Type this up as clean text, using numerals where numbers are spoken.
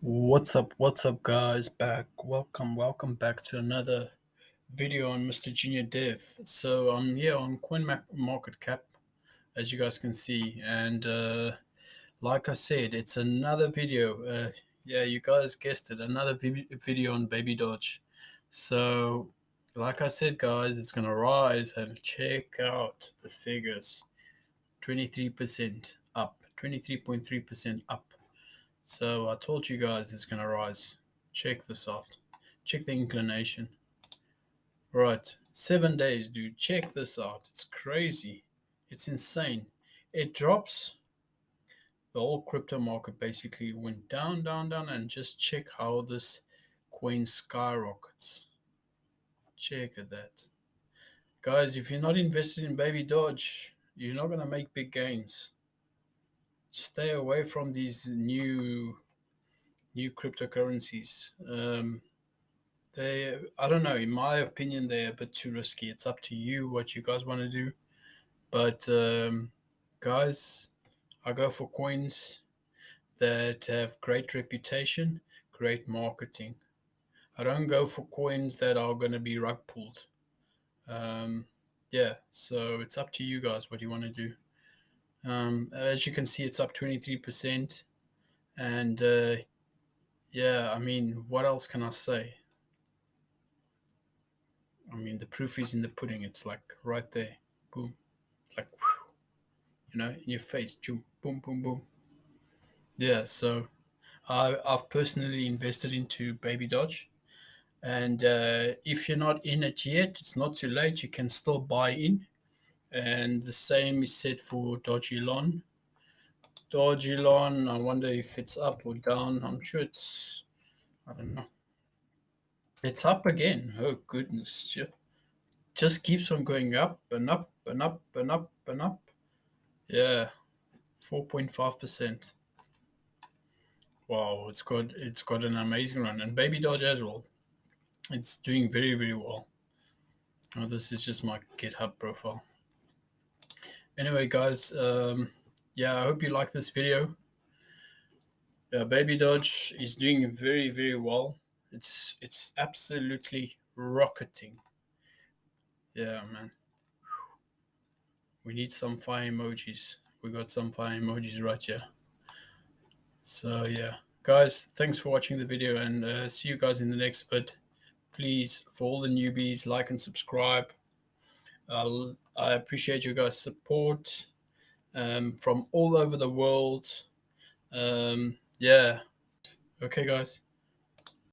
What's up, guys? Welcome back to another video on Mr. Junior Dev. So I'm here on CoinMarketCap, as you guys can see, and like I said, it's another video. Yeah, you guys guessed it, another video on Baby Dodge. So, like I said, guys, it's gonna rise, and check out the figures: 23% up, 23.3% up. So I told you guys it's gonna rise. Check this out. Check the inclination. Right, 7 days, dude. Check this out. It's crazy. It's insane. It drops. The whole crypto market basically went down, down, down, and just check how this coin skyrockets. Check at that, guys. If you're not invested in Baby Dodge, you're not gonna make big gains. Stay away from these new cryptocurrencies. I don't know, in my opinion, they're a bit too risky. It's up to you what you guys want to do. But, guys, I go for coins that have great reputation, great marketing. I don't go for coins that are going to be rug pulled. Um, yeah, so it's up to you guys what you want to do. As you can see, it's up 23%. And yeah, I mean, what else can I say? I mean, the proof is in the pudding. It's like right there. Boom. It's like, whew, in your face. Boom, boom, boom, boom. Yeah, so I've personally invested into Baby Dodge. And if you're not in it yet, it's not too late. You can still buy in. And the same is said for Dodgelon. Dodgelon, I wonder if it's up or down. I'm sure I don't know. It's up again. Oh, goodness. Just keeps on going up and up and up and up and up. Yeah, 4.5%. Wow, it's got an amazing run, and Baby Dodge as well. It's doing very very well. Oh, this is just my GitHub profile. Anyway, guys, yeah, I hope you like this video. Yeah, Baby Dodge is doing very very well. It's absolutely rocketing. Yeah, man. We need some fire emojis. We got some fire emojis right here. So yeah, guys, thanks for watching the video, and see you guys in the next vid. Please, for all the newbies, like and subscribe. I appreciate you guys' support from all over the world. Yeah. Okay, guys.